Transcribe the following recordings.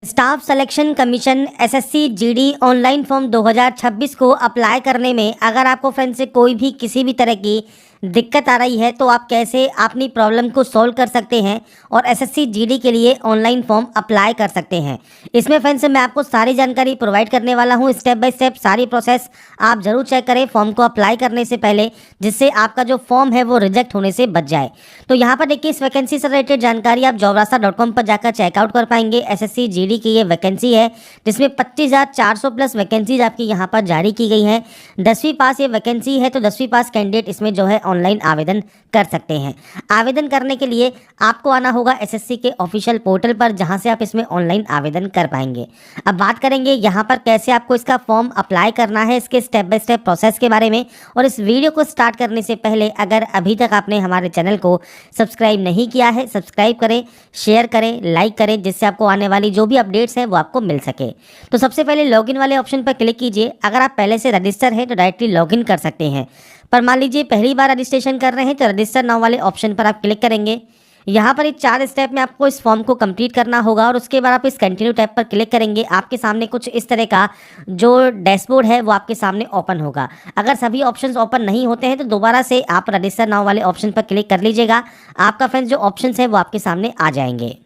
Staff selection commission SSC GD online form 2026 को apply करने में अगर आपको फ्रेंड से कोई भी किसी भी तरह की दिक्कत आ रही है तो आप कैसे अपनी प्रॉब्लम को सॉल्व कर सकते हैं और एसएससी जीडी के लिए ऑनलाइन फॉर्म अप्लाई कर सकते हैं। इसमें फ्रेंड्स मैं आपको सारी जानकारी प्रोवाइड करने वाला हूं, स्टेप बाय स्टेप सारी प्रोसेस आप जरूर चेक करें फॉर्म को अप्लाई करने से पहले, जिससे आपका जो फॉर्म है वो रिजेक्ट होने से बच जाए। तो यहाँ पर देखिए इस वैकेंसी से रिलेटेड जानकारी आप jobrasta.com पर जाकर चेकआउट कर पाएंगे। एसएससी जीडी की ये वैकेंसी है जिसमें 25,400 प्लस वैकेंसीज आपकी यहाँ पर जारी की गई हैं। 10वीं पास ये वैकेंसी है तो 10वीं पास कैंडिडेट इसमें जो है ऑनलाइन आवेदन कर सकते हैं। आवेदन करने के लिए आपको आना होगा एसएससी के ऑफिशियल पोर्टल पर, जहां से आप इसमें ऑनलाइन आवेदन कर पाएंगे। अब बात करेंगे यहां पर कैसे आपको इसका फॉर्म अप्लाई करना है, इसके स्टेप बाय स्टेप प्रोसेस के बारे में। और इस वीडियो को स्टार्ट करने से पहले अगर अभी तक आपने हमारे चैनल को सब्सक्राइब नहीं किया है, सब्सक्राइब करें, शेयर करें, लाइक करें, जिससे आपको आने वाली जो भी अपडेट्स हैं वो आपको मिल सके। तो सबसे पहले लॉगिन वाले ऑप्शन पर क्लिक कीजिए। अगर आप पहले से रजिस्टर हैं तो डायरेक्टली लॉगिन कर सकते हैं, पर मान लीजिए पहली बार रजिस्ट्रेशन कर रहे हैं तो रजिस्टर नाउ वाले ऑप्शन पर आप क्लिक करेंगे। यहाँ पर 4 स्टेप में आपको इस फॉर्म को कंप्लीट करना होगा और उसके बाद आप इस कंटिन्यू टैब पर क्लिक करेंगे। आपके सामने कुछ इस तरह का जो डैशबोर्ड है वो आपके सामने ओपन होगा। अगर सभी ऑप्शंस ओपन नहीं होते हैं तो दोबारा से आप रजिस्टर नाउ वाले ऑप्शन पर क्लिक कर लीजिएगा। आपका फ्रेंड्स जो ऑप्शंस है वो आपके सामने आ जाएंगे।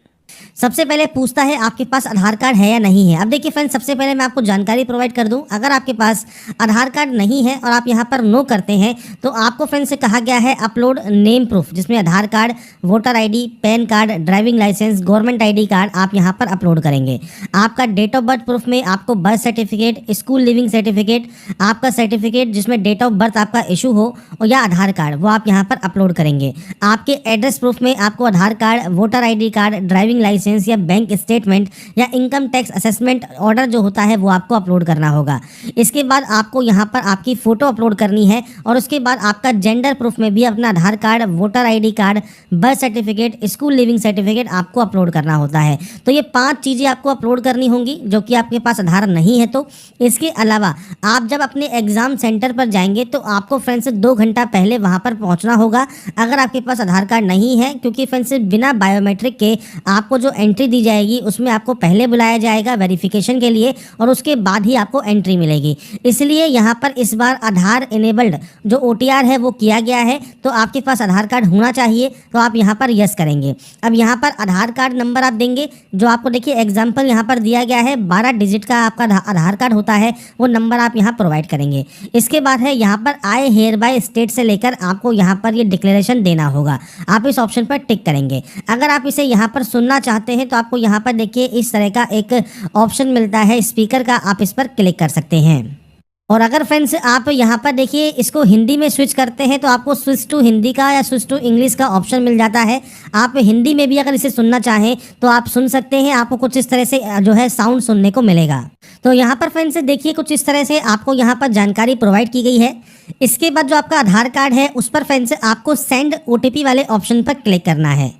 सबसे पहले पूछता है आपके पास आधार कार्ड है या नहीं है। अब देखिए फ्रेंड्स, सबसे पहले मैं आपको जानकारी प्रोवाइड कर दूं। अगर आपके पास आधार कार्ड नहीं है और आप यहां पर नो करते हैं तो आपको फ्रेंड्स से कहा गया है अपलोड नेम प्रूफ, जिसमें Aadhaar card, voter ID, PAN card, driving licence, government ID card आप यहां पर अपलोड करेंगे। आपका डेट ऑफ बर्थ प्रूफ में आपको birth certificate, school leaving certificate, आपका सर्टिफिकेट जिसमें डेट ऑफ बर्थ आपका इशू हो और या आधार कार्ड वो आप यहाँ पर अपलोड करेंगे। आपके एड्रेस प्रूफ में आपको Aadhaar card, voter ID card, driving licence या बैंक स्टेटमेंट या इनकम टैक्स असेसमेंट ऑर्डर जो होता है वो आपको अपलोड करना होगा। इसके बाद आपको यहाँ पर आपकी फ़ोटो अपलोड करनी है और उसके बाद आपका जेंडर प्रूफ में भी अपना Aadhaar card, voter ID card, birth certificate, school leaving certificate आपको अपलोड करना होता है। तो ये 5 चीज़ें आपको अपलोड करनी होंगी जो कि आपके पास आधार नहीं है। तो इसके अलावा आप जब अपने एग्ज़ाम सेंटर पर जाएंगे तो आपको फ्रेंड्स 2 घंटा पहले वहाँ पर पहुँचना होगा अगर आपके पास आधार कार्ड नहीं है, क्योंकि फ्रेंड्स बिना बायोमेट्रिक के आपको जो एंट्री दी जाएगी उसमें आपको पहले बुलाया जाएगा वेरिफिकेशन के लिए और उसके बाद ही आपको एंट्री मिलेगी। इसलिए यहाँ पर इस बार आधार इनेबल्ड जो OTR है वो किया गया है, तो आपके पास आधार कार्ड होना चाहिए। तो आप यहाँ पर यस करेंगे। अब यहाँ पर आधार कार्ड नंबर आप देंगे, जो आपको देखिए एग्जाम्पल यहाँ पर दिया गया है 12 डिजिट का आपका आधार कार्ड होता है, वो नंबर आप यहाँ प्रोवाइड करेंगे। इसके बाद है यहाँ पर आई हेयर बाय स्टेट से लेकर आपको यहाँ पर ये डिक्लेरेशन देना होगा। आप इस ऑप्शन पर टिक करेंगे। अगर आप इसे यहाँ पर सुनना चाहते हैं तो आपको यहाँ पर देखिए इस तरह का एक ऑप्शन मिलता है स्पीकर का, आप इस पर क्लिक कर सकते हैं। और अगर फ्रेंड्स आप यहाँ पर देखिए इसको हिंदी में स्विच करते हैं तो आपको स्विच टू हिंदी का या स्विच टू इंग्लिश का ऑप्शन मिल जाता है। आप हिंदी में भी अगर इसे सुनना चाहें तो आप सुन सकते हैं। आपको कुछ इस तरह से जो है साउंड सुनने को मिलेगा। तो यहाँ पर फ्रेंड्स देखिए कुछ इस तरह से आपको यहाँ पर जानकारी प्रोवाइड की गई है। इसके बाद जो आपका आधार कार्ड है उस पर फ्रेंड्स आपको सेंड OTP वाले ऑप्शन पर क्लिक करना है।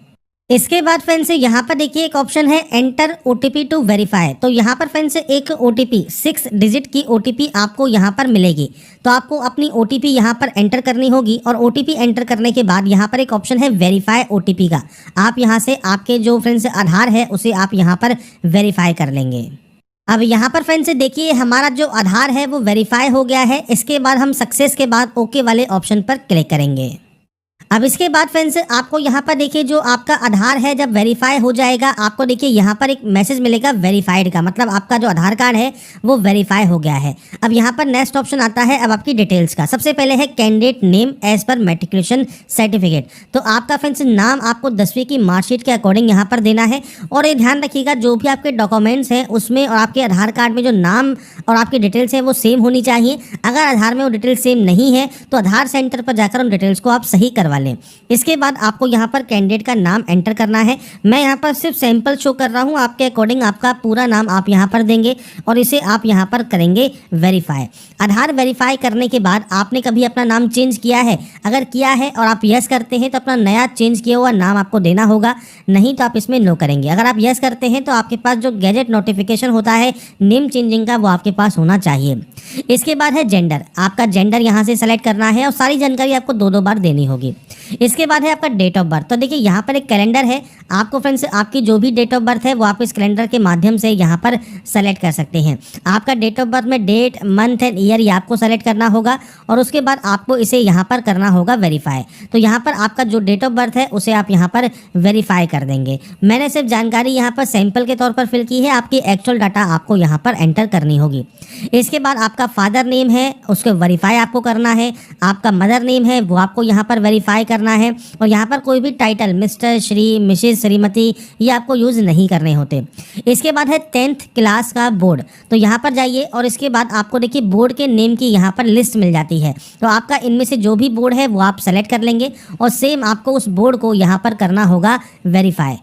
इसके बाद फ्रेंड्स यहाँ पर देखिए एक ऑप्शन है एंटर OTP टू वेरीफाई। तो यहाँ पर फ्रेंड्स एक OTP 6 डिजिट की OTP आपको यहाँ पर मिलेगी। तो आपको अपनी OTP यहाँ पर एंटर करनी होगी और OTP एंटर करने के बाद यहाँ पर एक ऑप्शन है वेरीफाई OTP का। आप यहाँ से आपके जो फ्रेंड्स आधार है उसे आप यहाँ पर वेरीफाई कर लेंगे। अब यहाँ पर फ्रेंड्स देखिए हमारा जो आधार है वो वेरीफाई हो गया है। इसके बाद हम सक्सेस के बाद ओके वाले ऑप्शन पर क्लिक करेंगे। अब इसके बाद फ्रेंड्स आपको यहाँ पर देखिए जो आपका आधार है जब वेरीफाई हो जाएगा आपको देखिए यहाँ पर एक मैसेज मिलेगा वेरीफाइड का, मतलब आपका जो आधार कार्ड है वो वेरीफाई हो गया है। अब यहाँ पर नेक्स्ट ऑप्शन आता है अब आपकी डिटेल्स का। सबसे पहले है candidate name as per matriculation certificate. तो आपका फ्रेंड्स नाम आपको 10वीं की मार्कशीट के अकॉर्डिंग यहाँ पर देना है। और ये ध्यान रखिएगा जो भी आपके डॉक्यूमेंट्स हैं उसमें और आपके आधार कार्ड में जो नाम और आपकी डिटेल्स है वो सेम होनी चाहिए। अगर आधार में वो डिटेल्स सेम नहीं है तो आधार सेंटर पर जाकर उन डिटेल्स को आप सही करवा लें। इसके बाद आपको यहाँ पर कैंडिडेट का नाम एंटर करना है। मैं यहाँ पर सिर्फ सैंपल शो कर रहा हूँ, आपके अकॉर्डिंग आपका पूरा नाम आप यहाँ पर देंगे और इसे आप यहाँ पर करेंगे वेरीफाई। आधार वेरीफाई करने के बाद आपने कभी अपना नाम चेंज किया है? अगर किया है और आप यस करते हैं तो अपना नया चेंज किया हुआ नाम आपको देना होगा, नहीं तो आप इसमें नो करेंगे। अगर आप यस करते हैं तो आपके पास जो गैजेट नोटिफिकेशन होता है नेम चेंजिंग का वो आपके पास होना चाहिए। इसके बाद है जेंडर। आपका जेंडर यहाँ से सेलेक्ट करना है और सारी जानकारी आपको 2 बार देनी होगी। इसके बाद है आपका डेट ऑफ बर्थ। तो देखिए यहाँ पर एक कैलेंडर है, आपको फ्रेंड्स आपकी जो भी डेट ऑफ बर्थ है वो आप इस कैलेंडर के माध्यम से यहाँ पर सेलेक्ट कर सकते हैं। आपका डेट ऑफ बर्थ में डेट, मंथ एंड ईयर ये आपको सेलेक्ट करना होगा और उसके बाद आपको इसे यहाँ पर करना होगा वेरीफाई। तो यहाँ पर आपका जो डेट ऑफ बर्थ है उसे आप यहाँ पर वेरीफाई कर देंगे। मैंने सिर्फ जानकारी यहाँ पर सैंपल के तौर पर फिल की है, आपकी एक्चुअल डाटा आपको यहाँ पर एंटर करनी होगी। इसके बाद आपका फादर नेम है उसको वेरीफाई आपको करना है, आपका मदर नेम है वो आपको यहाँ पर वेरीफाई करना है और यहाँ पर कोई भी title mister, Shri, Mrs, Shrimati ये आपको यूज़ नहीं करने होते। इसके बाद है 10th क्लास का बोर्ड। तो यहाँ पर जाइए और इसके बाद आपको देखिए बोर्ड के नेम की यहाँ पर लिस्ट मिल जाती है। तो आपका इनमें से जो भी बोर्ड है वो आप सेलेक्ट कर लेंगे और सेम आपको उस बोर्ड को यहाँ पर करना होगा वेरीफाई।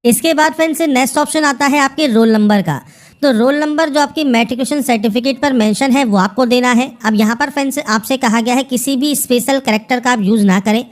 इसके बाद फ्रेंड्स नेक्स्ट ऑप्शन आता है आपके रोल नंबर का। तो रोल नंबर जो आपकी मैट्रिकुलेशन सर्टिफिकेट पर मेंशन है वो आपको देना है। अब यहाँ पर फ्रेंड्स आपसे कहा गया है किसी भी स्पेशल कैरेक्टर का आप यूज़ ना करें।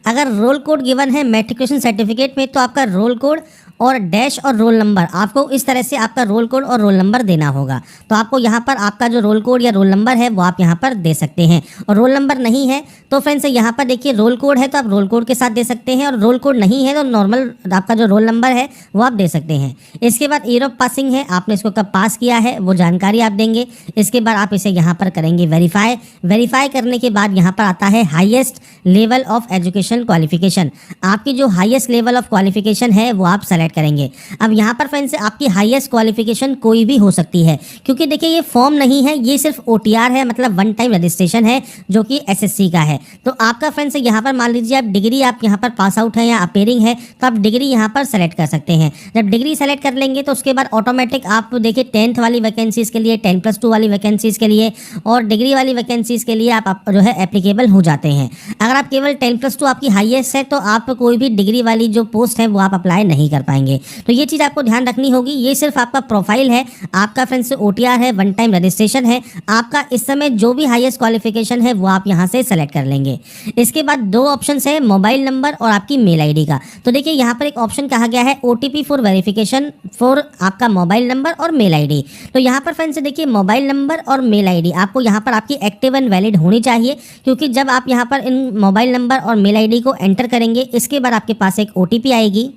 अगर रोल कोड गिवन है मैट्रिकुलेशन सर्टिफिकेट में तो आपका रोल कोड और डैश और रोल नंबर आपको इस तरह से आपका रोल कोड और रोल नंबर देना होगा। तो आपको यहाँ पर आपका जो रोल कोड या रोल नंबर है वो आप यहाँ पर दे सकते हैं। और रोल नंबर नहीं है तो फ्रेंड्स यहाँ पर देखिए रोल कोड है तो आप रोल कोड के साथ दे सकते हैं और रोल कोड नहीं है तो नॉर्मल आपका जो रोल नंबर है वो आप दे सकते हैं। इसके बाद ईयर ऑफ पासिंग है, आपने इसको कब पास किया है वो जानकारी आप देंगे। इसके बाद आप इसे यहाँ पर करेंगे वेरीफाई। वेरीफाई करने के बाद यहाँ पर आता है highest level of education qualification. आपकी जो हाईएस्ट लेवल ऑफ क्वालिफिकेशन है वो आप सेलेक्ट करेंगे। अब यहाँ पर फ्रेंड्स आपकी हाईएस्ट क्वालिफिकेशन कोई भी हो सकती है क्योंकि देखिए ये फॉर्म नहीं है, ये सिर्फ ओटीआर है, मतलब वन टाइम रजिस्ट्रेशन है जो कि एसएससी का है। तो आपका फ्रेंड्स यहाँ पर मान लीजिए आप डिग्री आप यहाँ पर पास आउट है या अपेयरिंग है तो आप डिग्री यहाँ पर सेलेक्ट कर सकते हैं। जब डिग्री सेलेक्ट कर लेंगे तो उसके बाद ऑटोमेटिक आप देखिए 10th वाली वैकेंसीज के लिए, 10+2 वाली वैकेंसीज के लिए और डिग्री वाली वैकेंसीज के लिए आप जो है एप्लीकेबल हो जाते हैं। अगर आप केवल 10+2 आपकी हाईएस्ट है तो आप कोई भी डिग्री वाली जो पोस्ट है वो आप अप्लाई नहीं कर पाएंगे। तो ये चीज़ आपको ध्यान रखनी होगी। ये सिर्फ आपका प्रोफाइल है, आपका फ्रेंड्स ओटीआर है, वन टाइम रजिस्ट्रेशन है। आपका इस समय जो भी हाईएस्ट क्वालिफिकेशन है वो आप यहाँ से सेलेक्ट कर लेंगे। इसके बाद दो ऑप्शन है मोबाइल नंबर और आपकी मेल आईडी का। तो देखिए यहाँ पर एक ऑप्शन कहा गया है ओटीपी फॉर वेरिफिकेशन फॉर आपका मोबाइल नंबर और मेल आईडी। तो यहाँ पर फ्रेंड्स देखिए मोबाइल नंबर और मेल आईडी आपको यहाँ पर आपकी एक्टिव एंड वैलिड होनी चाहिए क्योंकि जब आप यहाँ पर इन मोबाइल नंबर और मेल आईडी को एंटर करेंगे इसके बाद आपके पास एक ओटीपी आएगी।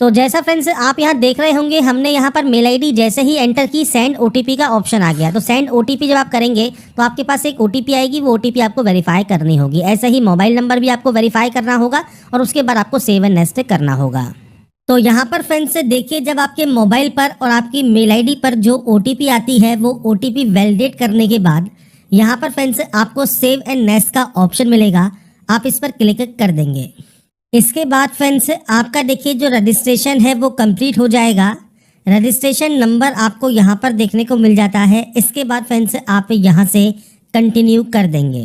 तो जैसा फ्रेंड्स आप यहाँ देख रहे होंगे हमने यहाँ पर मेल आईडी जैसे ही एंटर की सेंड ओटीपी का ऑप्शन आ गया। तो सेंड ओटीपी जब आप करेंगे तो आपके पास एक ओटीपी आएगी, वो ओटीपी आपको वेरीफाई करनी होगी। ऐसे ही मोबाइल नंबर भी आपको वेरीफाई करना होगा और उसके बाद आपको सेव एंड नेक्स्ट करना होगा। तो यहाँ पर फ्रेंड्स देखिए जब आपके मोबाइल पर और आपकी मेल आईडी पर जो ओटीपी आती है वो ओटीपी वैलिडेट करने के बाद यहाँ पर फ्रेंड्स आपको सेव एंड नेक्स्ट का ऑप्शन मिलेगा, आप इस पर क्लिक कर देंगे। इसके बाद फ्रेंड्स आपका देखिए जो रजिस्ट्रेशन है वो कंप्लीट हो जाएगा। रजिस्ट्रेशन नंबर आपको यहाँ पर देखने को मिल जाता है। इसके बाद फ्रेंड्स आप यहाँ से कंटिन्यू कर देंगे।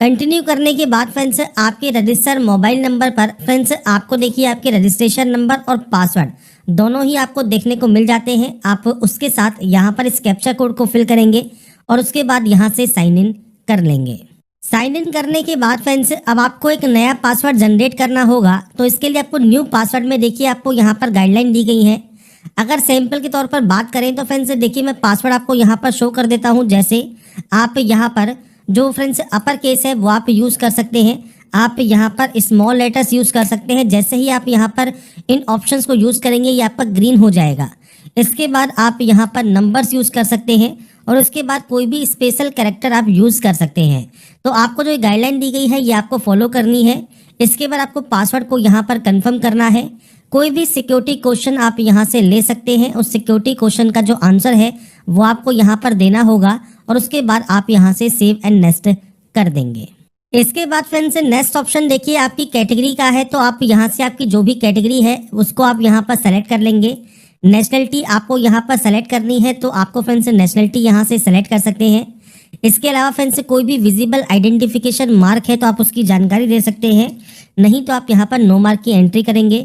कंटिन्यू करने के बाद फ्रेंड्स आपके रजिस्टर मोबाइल नंबर पर फ्रेंड्स आपको देखिए आपके रजिस्ट्रेशन नंबर और पासवर्ड दोनों ही आपको देखने को मिल जाते हैं। आप उसके साथ यहाँ पर इस कैप्चा कोड को फिल करेंगे और उसके बाद यहाँ से साइन इन कर लेंगे। साइन इन करने के बाद फ्रेंड्स अब आपको एक नया पासवर्ड जनरेट करना होगा। तो इसके लिए आपको न्यू पासवर्ड में देखिए आपको यहाँ पर गाइडलाइन दी गई है। अगर सैंपल के तौर पर बात करें तो फ्रेंड्स देखिए मैं पासवर्ड आपको यहाँ पर शो कर देता हूँ। जैसे आप यहाँ पर जो फ्रेंड्स अपर केस है वो आप यूज़ कर सकते हैं, आप यहाँ पर स्मॉल लेटर्स यूज़ कर सकते हैं। जैसे ही आप यहाँ पर इन ऑप्शंस को यूज़ करेंगे ये आपका ग्रीन हो जाएगा। इसके बाद आप यहाँ पर नंबर्स यूज़ कर सकते हैं और उसके बाद कोई भी स्पेशल कैरेक्टर आप यूज़ कर सकते हैं। तो आपको जो गाइडलाइन दी गई है ये आपको फॉलो करनी है। इसके बाद आपको पासवर्ड को यहाँ पर कंफर्म करना है। कोई भी सिक्योरिटी क्वेश्चन आप यहाँ से ले सकते हैं, उस सिक्योरिटी क्वेश्चन का जो आंसर है वो आपको यहाँ पर देना होगा और उसके बाद आप यहाँ से सेव एंड नेक्स्ट कर देंगे। इसके बाद फ्रेंड्स नेक्स्ट ऑप्शन देखिए आपकी कैटेगरी का है। तो आप यहाँ से आपकी जो भी कैटेगरी है उसको आप यहाँ पर सेलेक्ट कर लेंगे। नेशनलिटी आपको यहाँ पर सेलेक्ट करनी है तो आपको फ्रेंड्स नेशनलिटी यहाँ से सेलेक्ट कर सकते हैं। इसके अलावा फ्रेंड्स कोई भी विजिबल आइडेंटिफिकेशन मार्क है तो आप उसकी जानकारी दे सकते हैं, नहीं तो आप यहाँ पर नो मार्क की एंट्री करेंगे।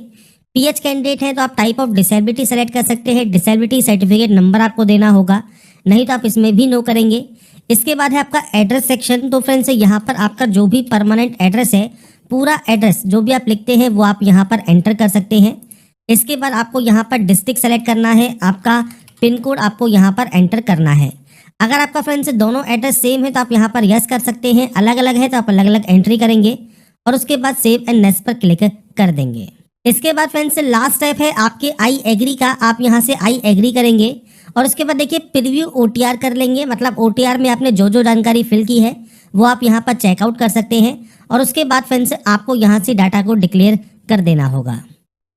पीएच कैंडिडेट है तो आप टाइप ऑफ डिसेबिलिटी सेलेक्ट कर सकते हैं, डिसेबिलिटी सर्टिफिकेट नंबर आपको देना होगा, नहीं तो आप इसमें भी नो करेंगे। इसके बाद है आपका एड्रेस सेक्शन। तो फ्रेंड्स यहाँ पर आपका जो भी परमानेंट एड्रेस है, पूरा एड्रेस जो भी आप लिखते हैं वो आप यहाँ पर एंटर कर सकते हैं। इसके बाद आपको यहाँ पर डिस्ट्रिक्ट सेलेक्ट करना है, आपका पिन कोड आपको यहाँ पर एंटर करना है। अगर आपका फ्रेंड्स दोनों एड्रेस सेम है तो आप यहाँ पर यस कर सकते हैं, अलग अलग है तो आप अलग अलग एंट्री करेंगे। और उसके बाद सेव एंड नेक्स्ट पर क्लिक कर देंगे। इसके बाद फ्रेंड्स लास्ट स्टेप है आपके आई एग्री का। आप यहाँ से आई एग्री करेंगे और उसके बाद देखिए प्रीव्यू ओटीआर कर लेंगे, मतलब ओटीआर में आपने जो जो जानकारी फिल की है वो आप यहाँ पर चेकआउट कर सकते हैं। और उसके बाद फ्रेंड्स आपको यहाँ से डाटा को डिक्लेयर कर देना होगा।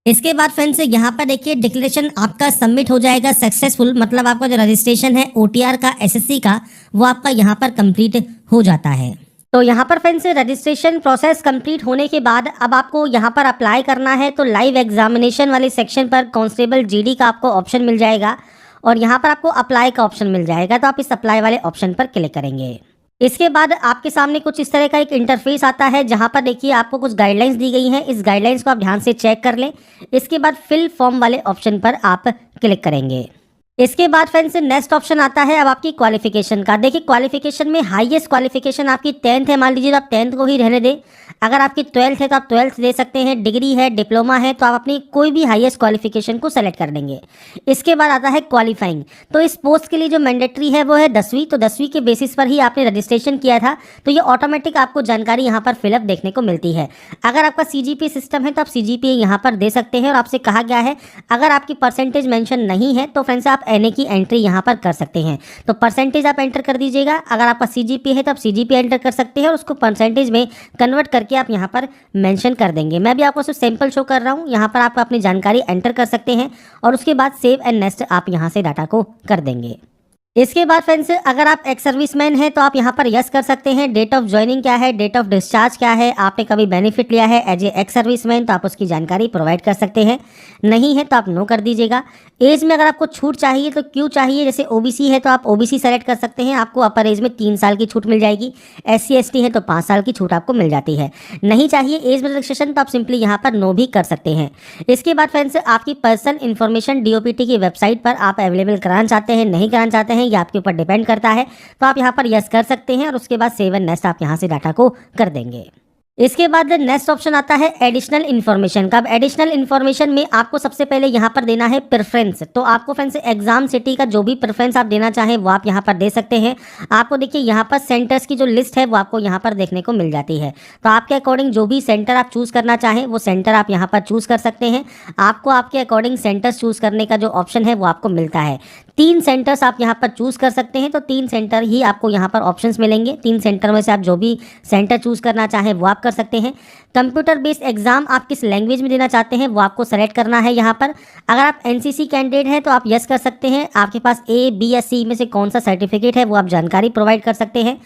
इसके बाद फ्रेंड्स यहाँ पर देखिए डिक्लेरेशन आपका सबमिट हो जाएगा सक्सेसफुल, मतलब आपका जो रजिस्ट्रेशन है ओटीआर का एसएससी का वो आपका यहाँ पर कंप्लीट हो जाता है। तो यहाँ पर फ्रेंड्स रजिस्ट्रेशन प्रोसेस कंप्लीट होने के बाद अब आपको यहाँ पर अप्लाई करना है। तो लाइव एग्जामिनेशन वाले सेक्शन पर कांस्टेबल जीडी का आपको ऑप्शन मिल जाएगा और यहाँ पर आपको अप्लाई का ऑप्शन मिल जाएगा। तो आप इस अप्लाई वाले ऑप्शन पर क्लिक करेंगे। इसके बाद आपके सामने कुछ इस तरह का एक इंटरफेस आता है जहाँ पर देखिए आपको कुछ गाइडलाइंस दी गई हैं। इस गाइडलाइंस को आप ध्यान से चेक कर लें। इसके बाद फिल फॉर्म वाले ऑप्शन पर आप क्लिक करेंगे। इसके बाद फ्रेंड्स नेक्स्ट ऑप्शन आता है अब आपकी क्वालिफिकेशन का। देखिए क्वालिफिकेशन में हाईएस्ट क्वालिफिकेशन आपकी 10th है, मान लीजिए तो आप 10th को ही रहने दें। अगर आपकी 12th है तो आप 12th दे सकते हैं। डिग्री है, डिप्लोमा है, तो आप अपनी कोई भी हाईएस्ट क्वालिफिकेशन को सेलेक्ट कर देंगे। इसके बाद आता है क्वालिफाइंग। तो इस पोस्ट के लिए जो मैंडेटरी है वो है 10वीं। तो 10वीं के बेसिस पर ही आपने रजिस्ट्रेशन किया था, तो ये ऑटोमेटिक आपको जानकारी यहाँ पर फिलअप देखने को मिलती है। अगर आपका सीजीपीए सिस्टम है तो आप सीजीपीए यहाँ पर दे सकते हैं। और आपसे कहा गया है अगर आपकी परसेंटेज मेंशन नहीं है तो फ्रेंड्स आप एनए की एंट्री यहाँ पर कर सकते हैं। तो परसेंटेज आप एंटर कर दीजिएगा। अगर आपका सीजीपीए है तो आप सीजीपीए एंटर कर सकते हैं और उसको परसेंटेज में कन्वर्ट करके आप यहाँ पर मेंशन कर देंगे। मैं भी आपको सिर्फ सैंपल शो कर रहा हूँ। यहाँ पर आप अपनी जानकारी एंटर कर सकते हैं और उसके बाद सेव एंड नेक्स्ट आप यहाँ से डाटा को कर देंगे। इसके बाद फ्रेंड्स अगर आप एक्स सर्विसमैन हैं तो आप यहाँ पर यस कर सकते हैं। डेट ऑफ ज्वाइनिंग क्या है, डेट ऑफ डिस्चार्ज क्या है, आपने कभी बेनिफिट लिया है एज ए एक्स सर्विसमैन तो आप उसकी जानकारी प्रोवाइड कर सकते हैं। नहीं है तो आप नो कर दीजिएगा। एज में अगर आपको छूट चाहिए तो क्यों चाहिए, जैसे ओबीसी है तो आप ओबीसी सेलेक्ट कर सकते हैं, आपको अपर एज में 3 साल की छूट मिल जाएगी। एससी एसटी है तो 5 साल की छूट आपको मिल जाती है। नहीं चाहिए एज में रजिस्ट्रेशन तो आप सिंपली यहाँ पर नो भी कर सकते हैं। इसके बाद फ्रेंड्स आपकी पर्सनल इन्फॉर्मेशन डीओपीटी की वेबसाइट पर आप अवेलेबल कराना चाहते हैं, नहीं कराना चाहते हैं, ये आपके ऊपर डिपेंड करता है। तो आप यहाँ पर यस कर सकते हैं और उसके बाद सेव एंड नेक्स्ट आप यहाँ से डाटा को कर देंगे। इसके बाद नेक्स्ट ऑप्शन आता है एडिशनल इन्फॉर्मेशन का। अब एडिशनल इन्फॉर्मेशन में आपको सबसे पहले यहाँ पर देना है प्रेफरेंस। तो आपको फ्रेंड्स एग्जाम सिटी का जो भी प्रेफरेंस आप देना चाहें वो आप यहाँ पर दे सकते हैं। आपको देखिए यहाँ पर सेंटर्स की जो लिस्ट है वो आपको यहाँ पर देखने को मिल जाती है। तो आपके अकॉर्डिंग जो भी सेंटर आप चूज़ करना चाहें वो सेंटर आप यहाँ पर चूज़ कर सकते हैं। आपको आपके अकॉर्डिंग सेंटर्स चूज़ करने का जो ऑप्शन है वो आपको मिलता है। 3 सेंटर्स आप यहाँ पर चूज़ कर सकते हैं। तो 3 सेंटर ही आपको यहाँ पर ऑप्शंस मिलेंगे। 3 सेंटर में से आप जो भी सेंटर चूज़ करना चाहें वो आप कर सकते हैं। कंप्यूटर बेस्ड एग्जाम आप किस लैंग्वेज में देना चाहते हैं वो आपको सेलेक्ट करना है यहाँ पर। अगर आप एनसीसी कैंडिडेट हैं तो आप यस कर सकते हैं। आपके पास ए, बी या सी में से कौन सा सर्टिफिकेट है वो आप जानकारी प्रोवाइड कर सकते हैं।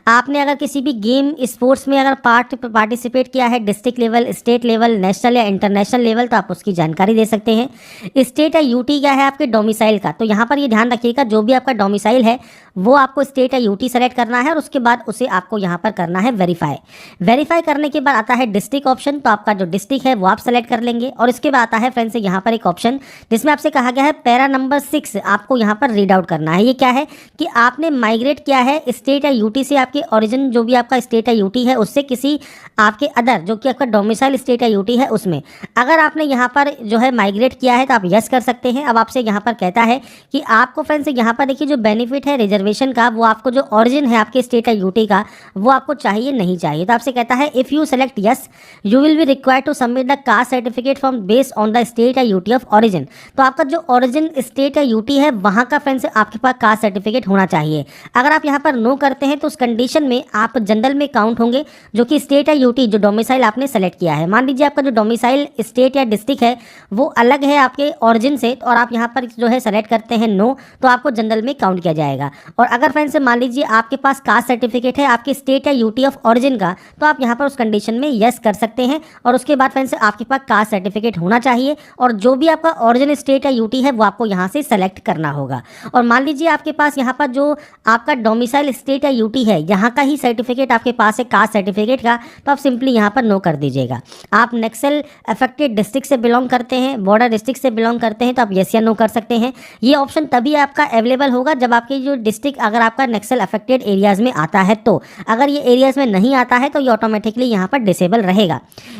आपने अगर किसी भी गेम स्पोर्ट्स में अगर पार्टिसिपेट किया है district level, state level, national या इंटरनेशनल लेवल, तो आप उसकी जानकारी दे सकते हैं। स्टेट या यूटी क्या है आपके डोमिसाइल का, तो यहाँ पर ये ध्यान रखिएगा जो भी आपका डोमिसाइल है वो आपको स्टेट या यूटी सेलेक्ट करना है और उसके बाद उसे आपको यहाँ पर करना है वेरीफाई। वेरीफाई करने के बाद आता है डिस्ट्रिक्ट ऑप्शन। तो आपका जो डिस्ट्रिक्ट है वो आप सेलेक्ट कर लेंगे और इसके बाद आता है फ्रेंड्स यहाँ पर एक ऑप्शन जिसमें आपसे कहा गया है पैरा नंबर 6 आपको यहाँ पर रीड आउट करना है। ये क्या है कि आपने माइग्रेट किया है स्टेट या यूटी से, आपके ओरिजिन जो भी आपका स्टेट या यूटी है उससे किसी आपके अदर जो कि आपका डोमिसाइल स्टेट या यूटी है उसमें। अगर आपने यहाँ पर जो है माइग्रेट किया है तो आप यस कर सकते हैं। अब आपसे यहाँ पर कहता है कि आपको फ्रेंड्स यहाँ पर देखिए जो बेनिफिट है रिजर्वेशन का वो आपको जो ओरिजिन है आपके स्टेट या यूटी का वो आपको चाहिए नहीं चाहिए। तो आपसे कहता है if you select yes you will be required to submit the caste certificate from based on the state या यूटी ऑफ ओरिजिन। तो आपका जो ओरिजिन स्टेट या यूटी है वहाँ का फ्रेंड्स आपके पास कास्ट सर्टिफिकेट होना चाहिए। अगर आप यहाँ पर नो करते हैं तो उस कंडीशन में आप जनरल में काउंट होंगे जो कि स्टेट या यूटी जो डोमिसाइल आपने सेलेक्ट किया है। मान लीजिए आपका जो डोमिसाइल स्टेट या डिस्ट्रिक्ट है वो अलग है आपके ओरिजिन से और आप यहाँ पर जो है सेलेक्ट करते हैं नो, तो आपको जनरल में काउंट किया जाएगा। और अगर फ्रेंड्स मान लीजिए आपके पास कास्ट सर्टिफिकेट है आपके स्टेट या यूटी ऑफ ओरिजिन का, तो आप यहाँ पर उस कंडीशन में यस कर सकते हैं और उसके बाद फ्रेंड्स आपके पास कास्ट सर्टिफिकेट होना चाहिए और जो भी आपका ओरिजिन स्टेट या यूटी है वो आपको यहाँ से सेलेक्ट करना होगा। और मान लीजिए आपके पास यहाँ पर जो आपका डोमिसाइल स्टेट या यूटी है यहाँ का ही सर्टिफिकेट आपके पास है कास्ट सर्टिफिकेट का, तो आप सिंपली यहाँ पर नो कर दीजिएगा। आप नक्सल अफेक्टेड डिस्ट्रिक्ट से बिलोंग करते हैं, बॉर्डर डिस्ट्रिक्ट से बिलोंग करते हैं, तो आप यस या नो कर सकते हैं। ये ऑप्शन ऑप्शन तभी आपका अवेलेबल होगा जब आपकी जो डिस्ट्रिक्ट अगर आपका नक्सल अफेक्टेड एरियाज़ में आता है, तो अगर ये एरियाज़ में नहीं आता है तो ये ऑटोमेटिकली यहाँ पर डिसेबल रहेगा।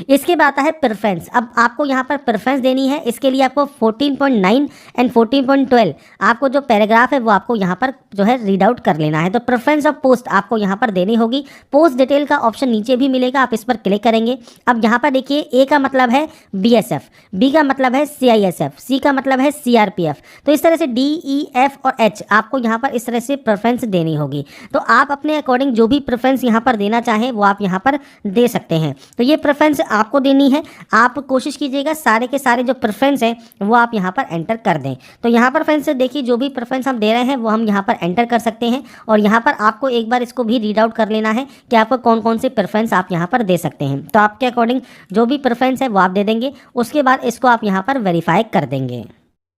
इसके बाद आता है प्रेफरेंस। अब आपको यहाँ पर प्रेफरेंस देनी है, इसके लिए आपको 14.9 एंड 14.12 आपको जो पैराग्राफ है वो आपको यहाँ पर जो है रीड आउट कर लेना है। तो प्रेफरेंस ऑफ पोस्ट आपको यहाँ पर देनी होगी। पोस्ट डिटेल का ऑप्शन नीचे भी मिलेगा, आप इस पर क्लिक करेंगे। अब यहाँ पर देखिए, ए का मतलब है BSF, बी का मतलब है CISF, सी का मतलब है CRPF। तो इस तरह से D, E, F और H आपको यहाँ पर इस तरह से प्रेफरेंस देनी होगी। तो आप अपने अकॉर्डिंग जो भी प्रेफरेंस यहाँ पर देना चाहें वो आप यहाँ पर दे सकते हैं। तो ये प्रेफरेंस आपको देनी है। आप कोशिश कीजिएगा सारे के सारे जो प्रेफरेंस हैं वो आप यहाँ पर एंटर कर दें। तो यहाँ पर फ्रेंड्स देखिए, जो भी प्रेफरेंस हम दे रहे हैं वो हम यहाँ पर एंटर कर सकते हैं, और यहाँ पर आपको एक बार इसको भी रीड आउट कर लेना है कि आपको कौन कौन से प्रेफरेंस आप यहाँ पर दे सकते हैं। तो आपके अकॉर्डिंग जो भी प्रेफरेंस है वो आप दे देंगे। उसके बाद इसको आप यहाँ पर वेरीफाई कर देंगे।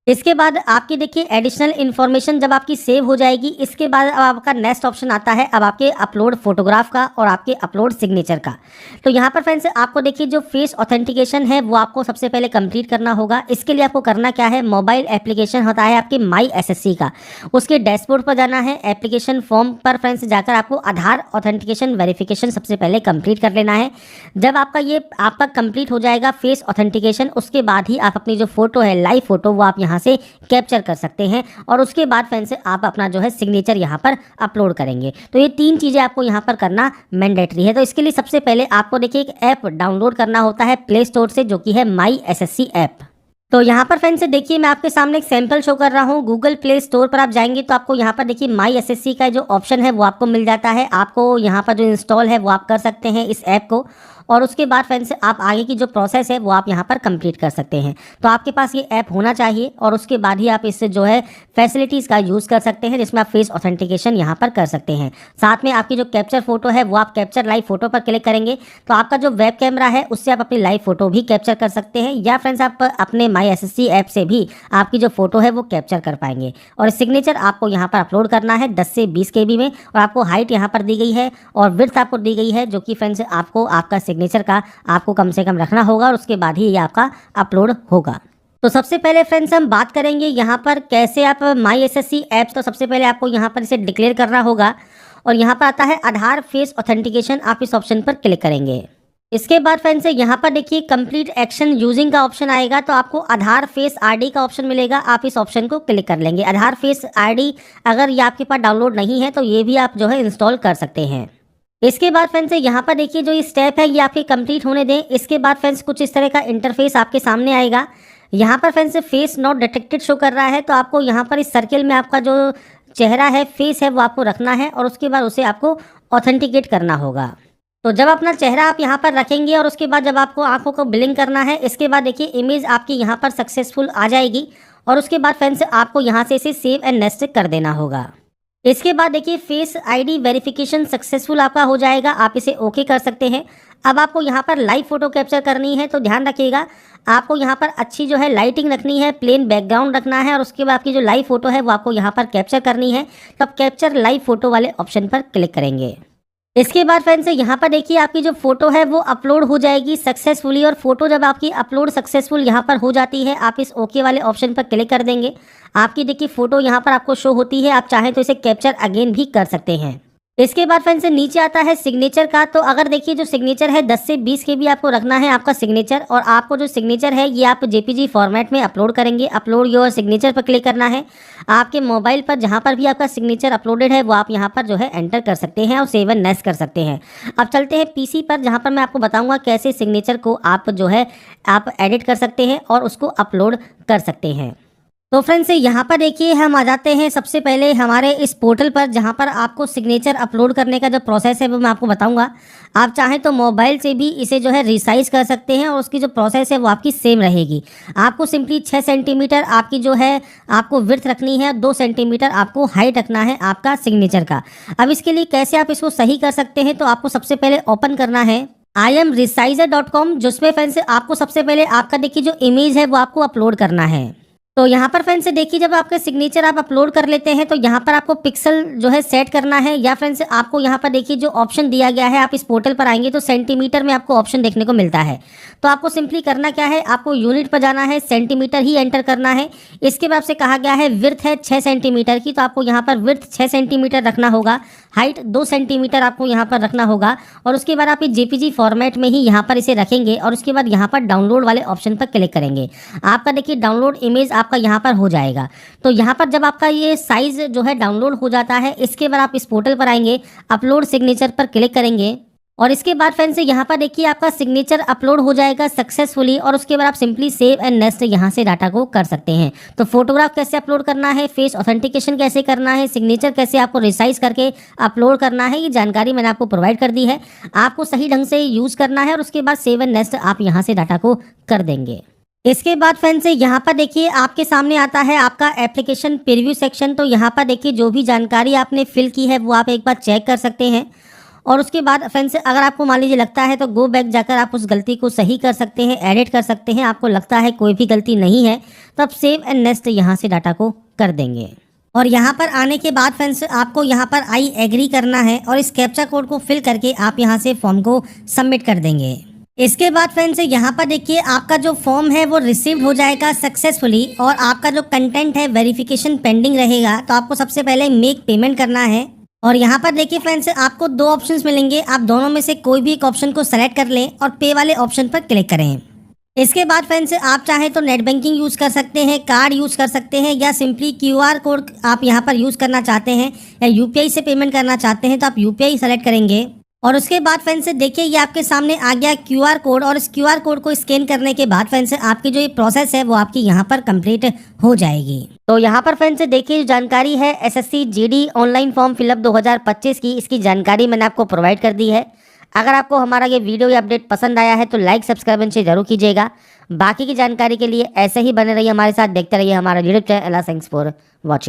इसके बाद आपकी देखिए एडिशनल इन्फॉर्मेशन जब आपकी सेव हो जाएगी, इसके बाद अब आपका नेक्स्ट ऑप्शन आता है अब आपके अपलोड फोटोग्राफ का और आपके अपलोड सिग्नेचर का। तो यहाँ पर फ्रेंड्स आपको देखिए जो फेस ऑथेंटिकेशन है वो आपको सबसे पहले कंप्लीट करना होगा। इसके लिए आपको करना क्या है, मोबाइल एप्लीकेशन होता है आपके माई SSC का, उसके डैशबोर्ड पर जाना है। एप्लीकेशन फॉर्म पर फ्रेंड्स जाकर आपको आधार ऑथेंटिकेशन वेरिफिकेशन सबसे पहले कंप्लीट कर लेना है। जब आपका कंप्लीट हो जाएगा फेस ऑथेंटिकेशन, उसके बाद ही आप अपनी जो फोटो है लाइव फोटो वो आप यहाँ से कैप्चर कर सकते हैं, और उसके बाद फ्रेंड्स आप अपना जो है सिग्नेचर यहाँ पर अपलोड करेंगे। तो ये 3 चीज़ें आपको यहाँ पर करना मैंडेटरी है। तो इसके लिए सबसे पहले आपको देखिए एक ऐप डाउनलोड करना होता है प्ले स्टोर से, जो कि है माई SSC ऐप। तो यहाँ पर फ्रेंड्स देखिए, मैं आपके सामने एक सैंपल शो कर रहा हूँ। गूगल प्ले स्टोर पर आप जाएंगे तो आपको यहाँ पर देखिए माई SSC का जो ऑप्शन है वो आपको मिल जाता है। आपको यहाँ पर जो इंस्टॉल है वो आप कर सकते हैं इस ऐप को, और उसके बाद फ्रेंड्स आप आगे की जो प्रोसेस है वो आप यहाँ पर कंप्लीट कर सकते हैं। तो आपके पास ये ऐप होना चाहिए, और उसके बाद ही आप इससे जो है फैसिलिटीज़ का यूज़ कर सकते हैं, जिसमें आप फेस ऑथेंटिकेशन यहाँ पर कर सकते हैं। साथ में आपकी जो कैप्चर फोटो है वो आप कैप्चर लाइव फोटो पर क्लिक करेंगे तो आपका जो वेब कैमरा है उससे आप अपनी लाइव फोटो भी कैप्चर कर सकते हैं, या फ्रेंड्स आप अपने माई SSC ऐप से भी आपकी जो फोटो है वो कैप्चर कर पाएंगे। और सिग्नेचर आपको यहाँ पर अपलोड करना है 10 से 20 KB में, और आपको हाइट यहाँ पर दी गई है और विड्थ आपको दी गई है, जो कि फ्रेंड्स आपको आपका सिग्नेचर का आपको कम से कम रखना होगा, और उसके बाद ही ये आपका अपलोड होगा। तो सबसे पहले फ्रेंड्स हम बात करेंगे यहाँ पर कैसे आप माई SSC ऐप्स। तो सबसे पहले आपको यहाँ पर इसे डिक्लेयर करना होगा, और यहाँ पर आता है आधार फेस ऑथेंटिकेशन, आप इस ऑप्शन पर क्लिक करेंगे। इसके बाद फ्रेंड्स यहाँ पर देखिए कंप्लीट एक्शन यूजिंग का ऑप्शन आएगा, तो आपको आधार फेस ID का ऑप्शन मिलेगा, आप इस ऑप्शन को क्लिक कर लेंगे। आधार फेस ID अगर ये आपके पास डाउनलोड नहीं है तो ये भी आप जो है इंस्टॉल कर सकते हैं। इसके बाद फ्रेंड्स यहाँ पर देखिए जो ये स्टेप है ये आपके कंप्लीट होने दें। इसके बाद फ्रेंड्स कुछ इस तरह का इंटरफेस आपके सामने आएगा। यहाँ पर friends face not detected show कर रहा है, तो आपको यहाँ पर इस सर्किल में आपका जो चेहरा है, फेस है, वो आपको रखना है, और उसके बाद उसे आपको ऑथेंटिकेट करना होगा। तो जब अपना चेहरा आप यहाँ पर रखेंगे और उसके बाद जब आपको आंखों को ब्लिंक करना है, इसके बाद देखिए इमेज आपकी यहाँ पर सक्सेसफुल आ जाएगी, और उसके बाद फ्रेंड्स आपको यहाँ से इसे सेव एंड नेक्स्ट कर देना होगा। इसके बाद देखिए फेस ID वेरिफिकेशन सक्सेसफुल आपका हो जाएगा, आप इसे ओके कर सकते हैं। अब आपको यहाँ पर लाइव फोटो कैप्चर करनी है, तो ध्यान रखिएगा आपको यहाँ पर अच्छी जो है लाइटिंग रखनी है, प्लेन बैकग्राउंड रखना है, और उसके बाद आपकी जो लाइव फोटो है वो आपको यहाँ पर कैप्चर करनी है। तो आप कैप्चर लाइव फोटो वाले ऑप्शन पर क्लिक करेंगे। इसके बाद फ्रेंड्स यहाँ पर देखिए आपकी जो फोटो है वो अपलोड हो जाएगी सक्सेसफुली, और फोटो जब आपकी अपलोड सक्सेसफुल यहाँ पर हो जाती है आप इस ओके वाले ऑप्शन पर क्लिक कर देंगे। आपकी देखिए फोटो यहाँ पर आपको शो होती है, आप चाहें तो इसे कैप्चर अगेन भी कर सकते हैं। इसके बाद फ्रेंड्स नीचे आता है सिग्नेचर का। तो अगर देखिए जो सिग्नेचर है 10 से 20 KB आपको रखना है आपका सिग्नेचर, और आपको जो सिग्नेचर है ये आप JPG फॉर्मेट में अपलोड करेंगे। अपलोड योर सिग्नेचर पर क्लिक करना है। आपके मोबाइल पर जहाँ पर भी आपका सिग्नेचर अपलोडेड है वो आप यहाँ पर जो है एंटर कर सकते हैं और सेव एंड नेक्स्ट कर सकते हैं। अब चलते हैं PC पर, जहाँ पर मैं आपको बताऊँगा कैसे सिग्नेचर को आप जो है आप एडिट कर सकते हैं और उसको अपलोड कर सकते हैं। तो फ्रेंड्स यहाँ पर देखिए हम आ जाते हैं सबसे पहले हमारे इस पोर्टल पर, जहाँ पर आपको सिग्नेचर अपलोड करने का जो प्रोसेस है वो मैं आपको बताऊंगा। आप चाहें तो मोबाइल से भी इसे जो है रिसाइज कर सकते हैं, और उसकी जो प्रोसेस है वो आपकी सेम रहेगी। आपको सिंपली 6 सेंटीमीटर आपकी जो है आपको विड्थ रखनी है, 2 सेंटीमीटर आपको हाइट रखना है आपका सिग्नेचर का। अब इसके लिए कैसे आप इसको सही कर सकते हैं, तो आपको सबसे पहले ओपन करना है imresizer.com, जिसमें फ्रेंड्स आपको सबसे पहले आपका देखिए जो इमेज है वो आपको अपलोड करना है। तो यहाँ पर फ्रेंड्स देखिए, जब आपका सिग्नेचर आप अपलोड कर लेते हैं तो यहाँ पर आपको पिक्सल जो है सेट करना है, या फ्रेंड्स आपको यहाँ पर देखिए जो ऑप्शन दिया गया है, आप इस पोर्टल पर आएंगे तो सेंटीमीटर में आपको ऑप्शन देखने को मिलता है। तो आपको सिंपली करना क्या है, आपको यूनिट पर जाना है, सेंटीमीटर ही एंटर करना है। इसके बाद से कहा गया है विड्थ है 6 सेंटीमीटर की, तो आपको यहाँ पर विड्थ 6 सेंटीमीटर रखना होगा, हाइट 2 सेंटीमीटर आपको यहाँ पर रखना होगा, और उसके बाद आप जेपीजी फॉर्मेट में ही यहाँ पर इसे रखेंगे और उसके बाद यहाँ पर डाउनलोड वाले ऑप्शन पर क्लिक करेंगे। आपका देखिए डाउनलोड इमेज आपका यहाँ पर हो जाएगा। तो यहाँ पर जब आपका ये साइज जो है डाउनलोड हो जाता है, इसके बाद आप इस पोर्टल पर आएंगे, अपलोड सिग्नेचर पर क्लिक करेंगे और इसके बाद फ्रेंड्स यहाँ पर देखिए आपका सिग्नेचर अपलोड हो जाएगा सक्सेसफुली, और उसके बाद आप सिंपली सेव एंड नेक्स्ट यहाँ से डाटा को कर सकते हैं। तो फोटोग्राफ कैसे अपलोड करना है, फेस ऑथेंटिकेशन कैसे करना है, सिग्नेचर कैसे आपको रिसाइज करके अपलोड करना है, ये जानकारी मैंने आपको प्रोवाइड कर दी है। आपको सही ढंग से यूज़ करना है और उसके बाद सेव एंड नेक्स्ट आप यहाँ से डाटा को कर देंगे। इसके बाद फ्रेंड्स यहाँ पर देखिए आपके सामने आता है आपका एप्लीकेशन प्रीव्यू सेक्शन। तो यहाँ पर देखिए जो भी जानकारी आपने फिल की है वो आप एक बार चेक कर सकते हैं, और उसके बाद फ्रेंड्स अगर आपको मान लीजिए लगता है तो गो बैक जाकर आप उस गलती को सही कर सकते हैं, एडिट कर सकते हैं। आपको लगता है कोई भी गलती नहीं है तो आप सेव एंड नेक्स्ट यहाँ से डाटा को कर देंगे। और यहाँ पर आने के बाद फ्रेंड्स आपको यहाँ पर आई एग्री करना है और इस कैप्चा कोड को फिल करके आप यहाँ से फॉर्म को सबमिट कर देंगे। इसके बाद फ्रेंड्स यहाँ पर देखिए आपका जो फॉर्म है वो रिसीव हो जाएगा सक्सेसफुली, और आपका जो कंटेंट है वेरिफिकेशन पेंडिंग रहेगा। तो आपको सबसे पहले मेक पेमेंट करना है, और यहाँ पर देखिए फ्रेंड्स आपको 2 ऑप्शंस मिलेंगे, आप दोनों में से कोई भी एक ऑप्शन को सेलेक्ट कर लें और पे वाले ऑप्शन पर क्लिक करें। इसके बाद फ्रेंड्स आप चाहें तो नेट बैंकिंग यूज़ कर सकते हैं, कार्ड यूज़ कर सकते हैं, या सिंपली क्यूआर कोड आप यहाँ पर यूज़ करना चाहते हैं, या यूपीआई से पेमेंट करना चाहते हैं तो आप यूपीआई सेलेक्ट करेंगे। और उसके बाद फ्रेंड्स देखिए ये आपके सामने आ गया क्यूआर कोड, और इस क्यूआर कोड को स्कैन करने के बाद फ्रेंड्स आपकी जो ये प्रोसेस है वो आपकी यहाँ पर कंप्लीट हो जाएगी। तो यहाँ पर फ्रेंड्स देखिए जानकारी है SSC GD online form fill up 2025 की, इसकी जानकारी मैंने आपको प्रोवाइड कर दी है। अगर आपको हमारा ये वीडियो या अपडेट पसंद आया है तो लाइक सब्सक्राइब से जरूर कीजिएगा। बाकी की जानकारी के लिए ऐसे ही बने रहिए हमारे साथ, देखते रहिए हमारा YouTube channel. Thanks for watching.